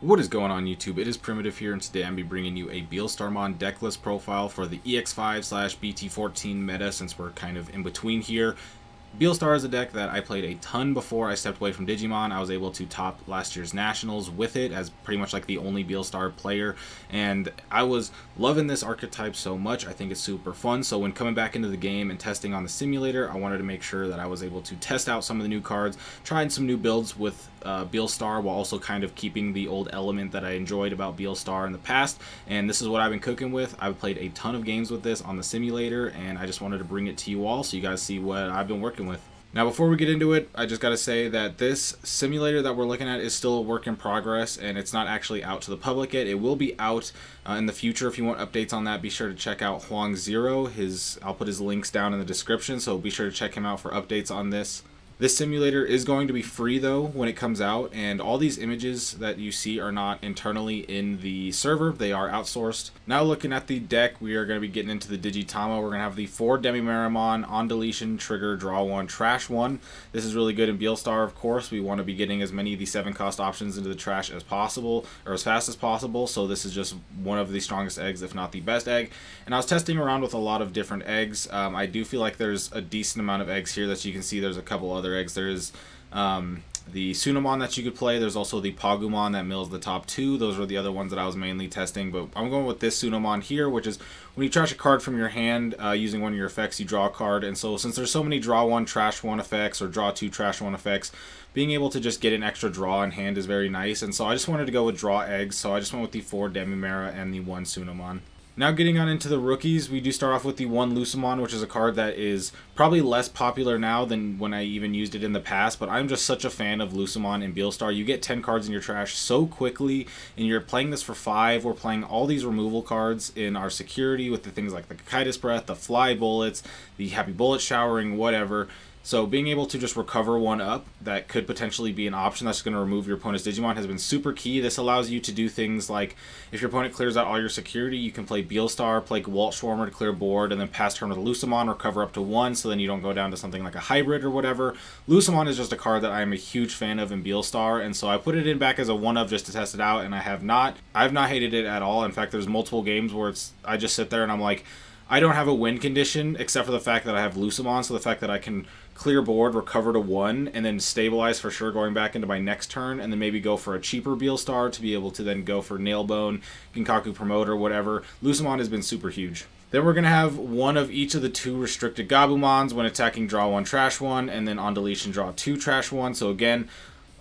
What is going on YouTube? It is Primitive here, and today I'm going to be bringing you a Beelstarmon deck list profile for the EX5/BT14 meta, since we're kind of in between here. Beelstar is a deck that I played a ton before I stepped away from Digimon. I was able to top last year's Nationals with it as pretty much like the only Beelstar player, and I was loving this archetype so much. I think it's super fun, so when coming back into the game and testing on the simulator, I wanted to make sure that I was able to test out some of the new cards, trying some new builds with Beelstar, while also kind of keeping the old element that I enjoyed about Beelstar in the past. And this is what I've been cooking with. I've played a ton of games with this on the simulator, and I just wanted to bring it to you all so you guys see what I've been working with. Now, before we get into it, I just got to say that this simulator that we're looking at is still a work in progress, and it's not actually out to the public yet. It will be out in the future. If you want updates on that, be sure to check out Huang Zero. I'll put his links down in the description, so be sure to check him out for updates on this. This simulator is going to be free though when it comes out, and all these images that you see are not internally in the server, they are outsourced. Now looking at the deck, we are going to be getting into the Digitama. We're going to have the 4 Demimeramon, on deletion, trigger, draw 1, trash 1. This is really good in Beelstar, of course. We want to be getting as many of the 7-cost options into the trash as possible, or as fast as possible, so this is just one of the strongest eggs, if not the best egg. And I was testing around with a lot of different eggs. I do feel like there's a decent amount of eggs here that you can see. There's a couple other eggs. There's the Sunamon that you could play. There's also the Pagumon that mills the top 2. Those were the other ones that I was mainly testing, but I'm going with this Sunamon here, which is when you trash a card from your hand using one of your effects, you draw a card. And so since there's so many draw 1, trash 1 effects, or draw 2, trash 1 effects, being able to just get an extra draw in hand is very nice. And so I just wanted to go with draw eggs, so I just went with the 4 Demimera and the 1 Sunamon. Now getting on into the rookies, we do start off with the 1 Lucamon, which is a card that is probably less popular now than when I even used it in the past, but I'm just such a fan of Lucamon in Beelstar. You get 10 cards in your trash so quickly, and you're playing this for 5. We're playing all these removal cards in our security with the things like the Cocytus Breath, the Fly Bullets, the Happy Bullet Showering, whatever. So being able to just recover 1 up that could potentially be an option that's going to remove your opponent's Digimon has been super key. This allows you to do things like, if your opponent clears out all your security, you can play Beelstar, play Gwalt Schwarmer to clear board, and then pass turn with Lucamon, recover up to 1, so then you don't go down to something like a hybrid or whatever. Lucamon is just a card that I'm a huge fan of in Beelstar, and so I put it in back as a 1-of just to test it out, and I've not hated it at all. In fact, there's multiple games where I just sit there and I'm like, I don't have a win condition except for the fact that I have Lucamon, so the fact that I can clear board, recover to 1, and then stabilize for sure going back into my next turn, and then maybe go for a cheaper Beelstar to be able to then go for Nailbone, Ginkaku Promoter, whatever. Lucamon has been super huge. Then we're going to have 1 of each of the 2 restricted Gabumons. When attacking, draw 1, trash 1, and then on deletion, draw 2, trash 1. So again,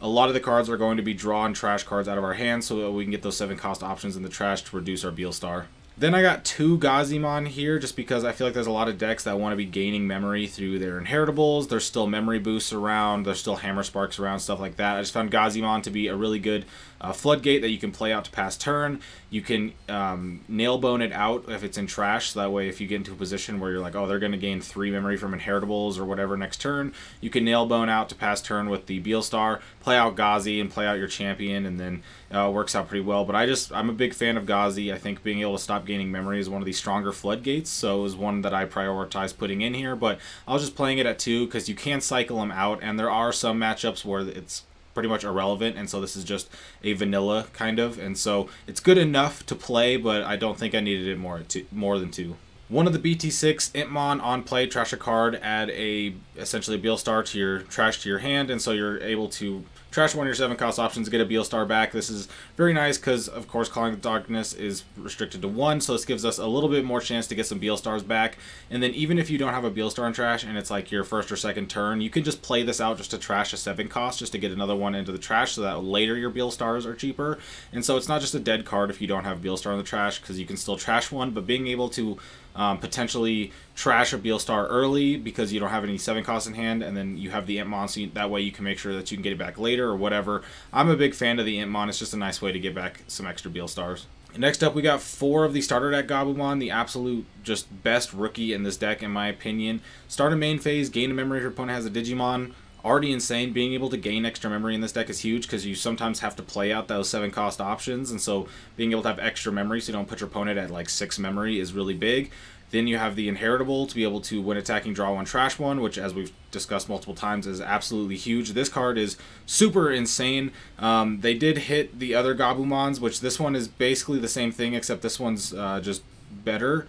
a lot of the cards are going to be draw and trash cards out of our hands so that we can get those 7-cost options in the trash to reduce our Beelstar. Then I got 2 Gazimon here just because I feel like there's a lot of decks that want to be gaining memory through their inheritables. There's still memory boosts around. There's still hammer sparks around, stuff like that. I just found Gazimon to be a really good floodgate that you can play out to pass turn. You can nailbone it out if it's in trash, so that way if you get into a position where you're like, oh, they're going to gain 3 memory from inheritables or whatever next turn, you can nailbone out to pass turn with the Beelstar, play out Gazi and play out your champion, and then it works out pretty well. But I'm a big fan of Gazi. I think being able to stop gaining memory is one of the stronger floodgates, so it was one that I prioritized putting in here. But I was just playing it at 2 because you can cycle them out, and there are some matchups where it's pretty much irrelevant, and so this is just a vanilla kind of, and so it's good enough to play, but I don't think I needed it more than 2. One of the BT6 Intmon on play, trash a card, add essentially a Beelstar to your trash to your hand, and so you're able to trash 1 of your 7-cost options, get a Beelstar back. This is very nice because, of course, Calling the Darkness is restricted to 1, so this gives us a little bit more chance to get some Beelstars back. And then even if you don't have a Beelstar in trash and it's like your first or second turn, you can just play this out just to trash a 7-cost just to get another one into the trash so that later your Beelstars are cheaper. And so it's not just a dead card if you don't have Beelstar in the trash, because you can still trash 1, but being able to potentially trash a Beelstar early because you don't have any 7-costs in hand, and then you have the Intmon, so that way you can make sure that you can get it back later or whatever. I'm a big fan of the Intmon. It's just a nice way to get back some extra Beelstars. Next up, we got 4 of the starter deck Gabumon, the absolute just best rookie in this deck in my opinion. Start a main phase, gain a memory if your opponent has a Digimon. Already insane. Being able to gain extra memory in this deck is huge because you sometimes have to play out those 7-cost options, and so being able to have extra memory so you don't put your opponent at like 6 memory is really big. Then you have the Inheritable to be able to, when attacking, draw 1, trash 1, which, as we've discussed multiple times, is absolutely huge. This card is super insane. They did hit the other Gabumons, which this one is basically the same thing, except this one's just better.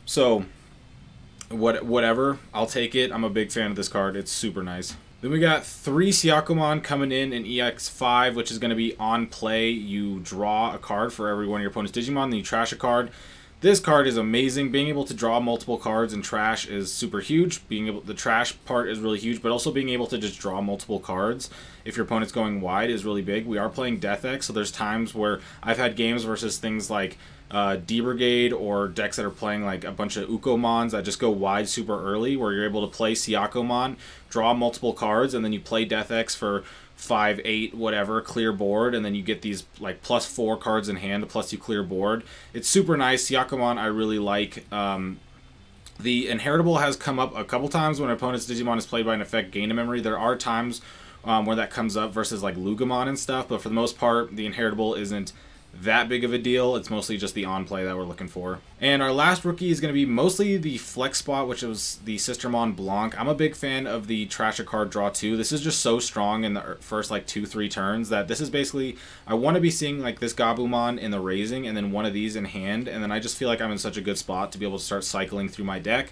So, whatever. I'll take it. I'm a big fan of this card. It's super nice. Then we got 3 Syakomon coming in EX5, which is going to be on play. You draw a card for every one of your opponent's Digimon, then you trash a card. This card is amazing. Being able to draw multiple cards and trash is super huge. The trash part is really huge, but also being able to just draw multiple cards if your opponent's going wide is really big. We are playing Death X, so there's times where I've had games versus things like D-Brigade or decks that are playing like a bunch of Ukomons that just go wide super early, where you're able to play Syakomon, draw multiple cards, and then you play Death X for 5, 8, whatever, clear board, and then you get these like +4 cards in hand, plus you clear board. It's super nice. Syakomon I really like. The Inheritable has come up a couple times when an opponent's Digimon is played by an effect gain a memory. There are times where that comes up versus like Lugamon and stuff, but for the most part, the Inheritable isn't that big of a deal. It's mostly just the on play that we're looking for. And our last rookie is going to be mostly the flex spot, which was the Sistermon Blanc. I'm a big fan of the trash a card draw 2. This is just so strong in the first like 2-3 turns that this is basically, I want to be seeing like this Gabumon in the raising and then one of these in hand, and then I just feel like I'm in such a good spot to be able to start cycling through my deck.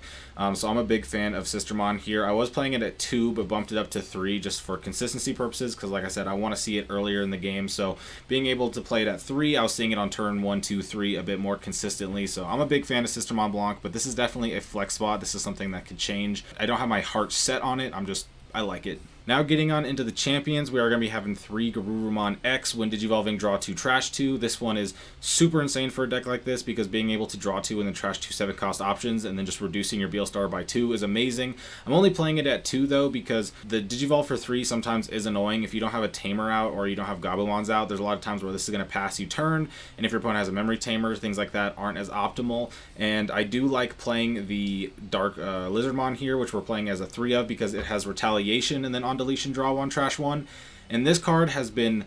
So I'm a big fan of Sistermon here. I was playing it at 2 but bumped it up to 3 just for consistency purposes, because like I said, I want to see it earlier in the game. So being able to play it at 3, I was seeing it on turn 1, 2, 3 a bit more consistently. So I'm a big fan of Sistermon Blanc, but this is definitely a flex spot. This is something that could change. I don't have my heart set on it. I like it. Now getting on into the champions, we are going to be having 3 Garurumon X. When Digivolving, draw 2, trash 2. This one is super insane for a deck like this, because being able to draw 2 and then trash 2 7-cost options and then just reducing your Beelstar by 2 is amazing. I'm only playing it at 2 though, because the Digivolve for 3 sometimes is annoying. If you don't have a Tamer out or you don't have Gabumons out, there's a lot of times where this is going to pass you turn, and if your opponent has a Memory Tamer, things like that aren't as optimal. And I do like playing the Dark Lizardmon here, which we're playing as a 3 of, because it has Retaliation and then on deletion draw 1, trash 1, and this card has been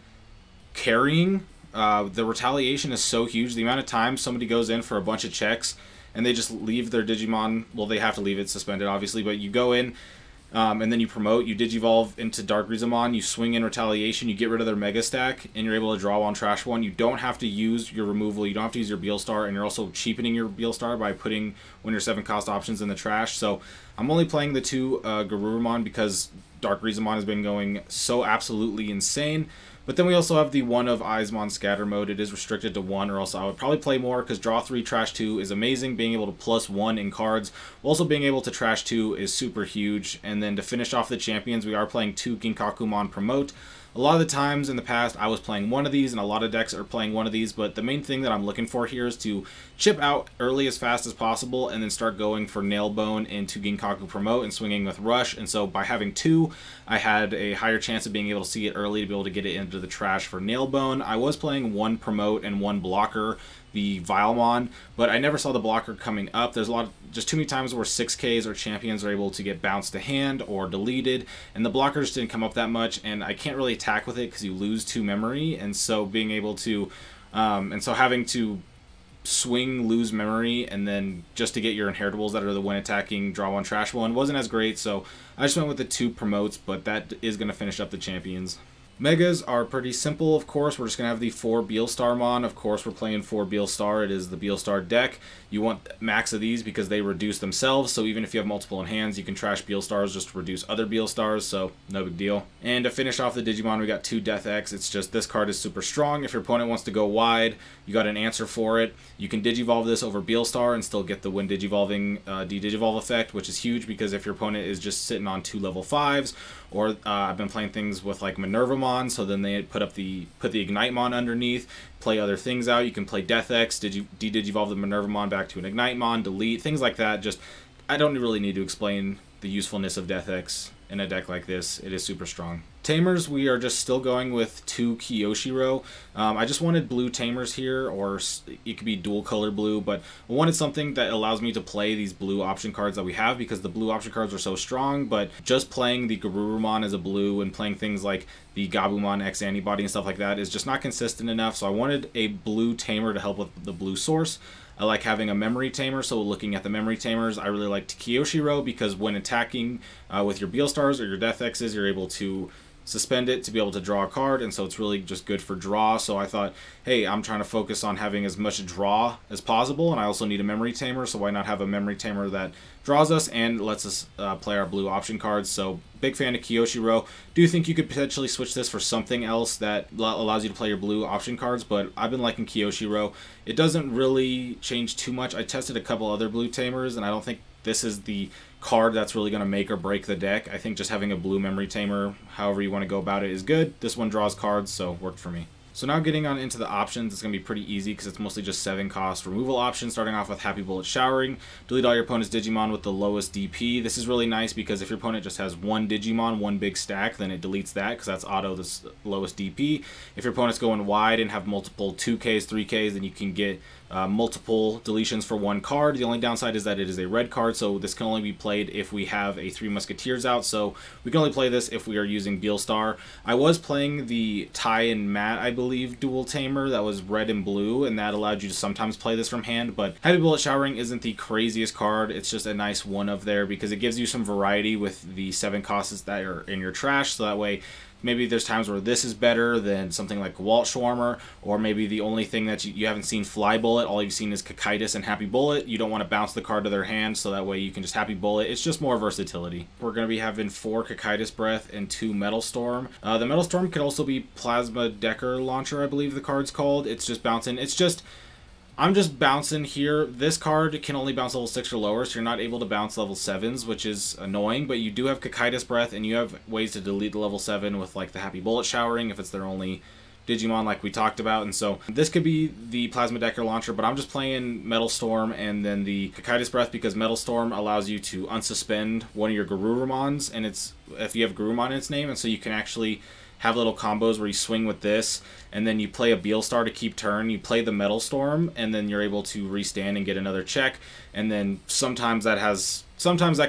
carrying. The Retaliation is so huge. The amount of times somebody goes in for a bunch of checks and they just leave their Digimon, well, they have to leave it suspended obviously, but you go in and then you promote, you Digivolve into Dark Rizamon, you swing in Retaliation, you get rid of their Mega Stack, and you're able to draw 1, trash 1. You don't have to use your removal, you don't have to use your Beelstar, and you're also cheapening your Beelstar by putting one of your 7-cost options in the trash. So I'm only playing the 2 Garurumon because Dark Rizamon has been going so absolutely insane. But then we also have the 1 of Eismon Scatter Mode. It is restricted to 1, or else I would probably play more, because draw 3, trash 2 is amazing. Being able to +1 in cards. Also being able to trash 2 is super huge. And then to finish off the champions, we are playing 2 Ginkakumon Promote. A lot of the times in the past, I was playing one of these, and a lot of decks are playing one of these, but the main thing that I'm looking for here is to chip out early as fast as possible, and then start going for Nailbone into Ginkaku Promote and swinging with Rush. And so by having 2, I had a higher chance of being able to see it early to be able to get it into the trash for Nailbone. I was playing 1 Promote and 1 Blocker, the Vilemon, but I never saw the blocker coming up. There's just too many times where 6Ks or champions are able to get bounced to hand or deleted, and the blocker just didn't come up that much, and I can't really attack with it because you lose 2 memory, and so being able to, having to swing, lose memory, and then just to get your Inheritables that are the when attacking, draw 1, trash 1 wasn't as great, so I just went with the 2 promotes, but that is going to finish up the champions. Megas are pretty simple, of course. We're just going to have the 4 Beelstarmon. Of course, we're playing 4 Beelstar. It is the Beelstar deck. You want max of these because they reduce themselves, so even if you have multiple in hands, you can trash Beelstars just to reduce other Beelstars, so no big deal. And to finish off the Digimon, we got 2 Death X. It's just this card is super strong. If your opponent wants to go wide, you got an answer for it. You can Digivolve this over Beelstar and still get the when Digivolving de-Digivolve effect, which is huge because if your opponent is just sitting on 2 level 5s, or I've been playing things with like Minervamon, so then they put the Ignitemon underneath, play other things out. You can play Death X, de-Digivolve the Minervamon back to an Ignitemon, delete, things like that. Just, I don't really need to explain the usefulness of Death X in a deck like this. It is super strong. Tamers, we are just still going with 2 Kiyoshiro. I just wanted blue Tamers here, or it could be dual color blue, but I wanted something that allows me to play these blue option cards that we have, because the blue option cards are so strong, but just playing the Garurumon as a blue and playing things like the Gabumon X Antibody and stuff like that is just not consistent enough, so I wanted a blue Tamer to help with the blue source. I like having a memory tamer, so looking at the memory tamers, I really like Kiyoshiro because when attacking with your Beelstars or your Death X's, you're able to suspend it to be able to draw a card, and so it's really just good for draw. So I thought, hey, I'm trying to focus on having as much draw as possible, and I also need a memory tamer, so why not have a memory tamer that draws us and lets us play our blue option cards. So big fan of Kiyoshiro. Do think you could potentially switch this for something else that allows you to play your blue option cards, but I've been liking Kiyoshiro. It doesn't really change too much. I tested a couple other blue tamers, and I don't think this is the card that's really going to make or break the deck. I think just having a blue memory tamer, however you want to go about it, is good. This one draws cards, so worked for me. So now getting on into the options, it's going to be pretty easy because it's mostly just 7 cost removal options, starting off with Happy Bullet Showering. Delete all your opponent's Digimon with the lowest DP. This is really nice because if your opponent just has one Digimon, one big stack, then it deletes that because that's auto the lowest DP. If your opponent's going wide and have multiple 2Ks, 3Ks, then you can get multiple deletions for one card. The only downside is that it is a red card, so this can only be played if we have a 3 Musketeers out, so we can only play this if we are using Beelstar. I was playing the Ty and Matt, I believe, dual tamer that was red and blue, and that allowed you to sometimes play this from hand, but Happy Bullet Showering isn't the craziest card. It's just a nice one of there because it gives you some variety with the 7 costs that are in your trash, so that way maybe there's times where this is better than something like Walt Schwarmer, or maybe the only thing that you haven't seen Fly Bullet, all you've seen is Cocytus and Happy Bullet. You don't want to bounce the card to their hand, so that way you can just Happy Bullet. It's just more versatility. We're going to be having 4 Cocytus Breath and 2 Metal Storm. The Metal Storm could also be Plasma Decker Launcher, I believe the card's called. It's just bouncing. I'm just bouncing here. This card can only bounce level 6 or lower, so you're not able to bounce level 7s, which is annoying, but you do have Cocytus Breath, and you have ways to delete the level 7 with like the Happy Bullet Showering if it's their only Digimon like we talked about. And so this could be the Plasma Decker Launcher, but I'm just playing Metal Storm and then the Cocytus Breath because Metal Storm allows you to unsuspend one of your Garurumons, and it's if you have Garurumon in its name, and so you can actually have little combos where you swing with this, and then you play a Beelstar to keep turn, you play the Metal Storm, and then you're able to restand and get another check, and then sometimes that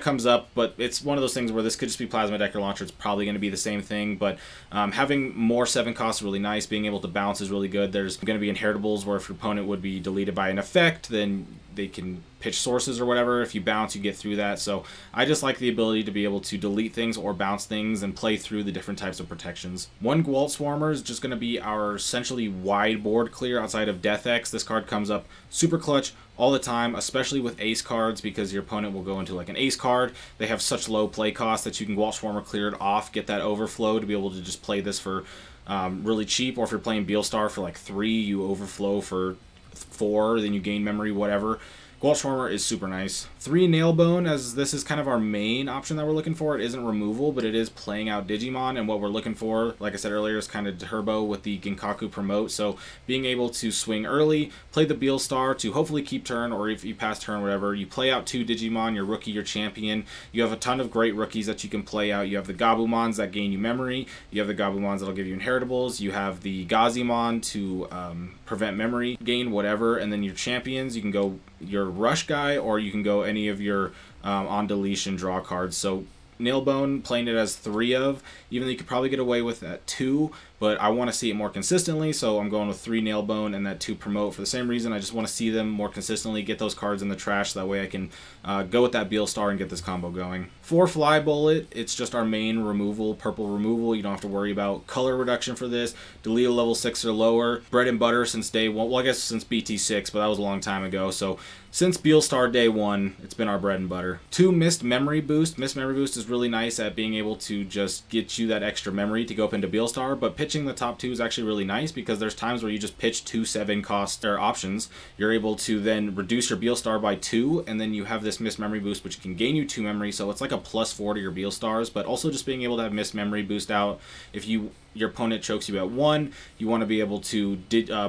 comes up, but it's one of those things where this could just be Plasma Decker Launcher. It's probably going to be the same thing, but having more 7 costs is really nice. Being able to bounce is really good. There's going to be inheritables where if your opponent would be deleted by an effect, then they can pitch sources or whatever. If you bounce, you get through that. So I just like the ability to be able to delete things or bounce things and play through the different types of protections. 1 Gwalt Swarmer is just going to be our essentially wide board clear outside of Death X. This card comes up super clutch all the time, especially with ace cards, because your opponent will go into like an ace card. They have such low play cost that you can Gwalt Swarmer clear it off, get that overflow to be able to just play this for really cheap, or if you're playing Beelstar for like 3, you overflow for 4, then you gain memory, whatever. Gwalt Swarmer is super nice. 3 Nailbone, as this is kind of our main option that we're looking for. It isn't removal, but it is playing out Digimon, and what we're looking for, like I said earlier, is kind of turbo with the Ginkaku promote. So being able to swing early, play the Beelstar to hopefully keep turn, or if you pass turn, whatever, you play out 2 Digimon, your rookie, your champion. You have a ton of great rookies that you can play out. You have the Gabumons that gain you memory. You have the Gabumons that'll give you inheritables. You have the Gazimon to prevent memory gain, whatever, and then your champions, you can go your rush guy, or you can go any of your on deletion draw cards. So Nailbone, playing it as 3 of, even though you could probably get away with that 2, but I want to see it more consistently, so I'm going with 3 Nailbone and that 2 promote for the same reason. I just want to see them more consistently, get those cards in the trash, so that way I can go with that Beelstar and get this combo going. 4 Fly Bullet, it's just our main removal, purple removal. You don't have to worry about color reduction for this. Delete a level 6 or lower. Bread and butter since day 1, well I guess since BT6, but that was a long time ago, so since Beelstar day 1, it's been our bread and butter. 2 Mist Memory Boost. Mist Memory Boost is really nice at being able to just get you that extra memory to go up into Beelstar, but pitching the top 2 is actually really nice because there's times where you just pitch 2 7 cost or options. You're able to then reduce your Beelstar by 2, and then you have this Mist Memory Boost, which can gain you 2 memory, so it's like a +4 to your Beelstars, but also just being able to have Mist Memory Boost out. If your opponent chokes you at 1, you want to be able to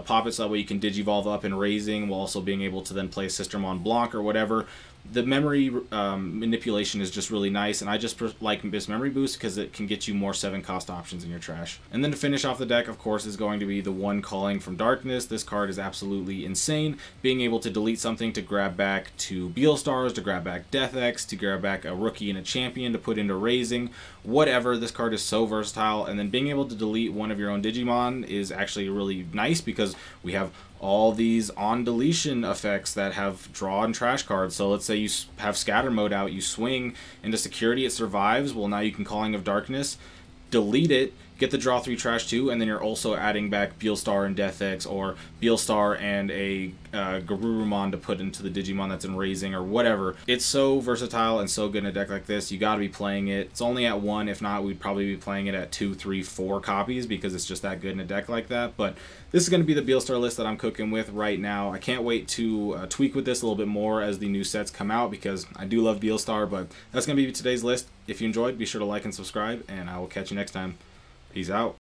pop it so that way you can Digivolve up in Raising, while also being able to then play Sister Mon Blanc or whatever. The memory manipulation is just really nice, and I just like this memory boost because it can get you more 7 cost options in your trash. And then to finish off the deck, of course, is going to be the 1 Calling from Darkness. This card is absolutely insane. Being able to delete something to grab back 2 Beelstars, to grab back Death X, to grab back a rookie and a champion, to put into Raising, whatever. This card is so versatile, and then being able to delete one of your own Digimon is actually really nice because we have all these on deletion effects that have draw and trash cards. So let's say you have scatter mode out, you swing into security, it survives. Well, now you can Calling of Darkness, delete it, get the draw 3 trash 2, and then you're also adding back Beelstar and Death X, or Beelstar and a Garurumon to put into the Digimon that's in Raising, or whatever. It's so versatile and so good in a deck like this. You got to be playing it. It's only at 1. If not, we'd probably be playing it at 2, 3, 4 copies, because it's just that good in a deck like that. But this is going to be the Beelstar list that I'm cooking with right now. I can't wait to tweak with this a little bit more as the new sets come out, because I do love Beelstar. But that's going to be today's list. If you enjoyed, be sure to like and subscribe, and I will catch you next time. Peace out.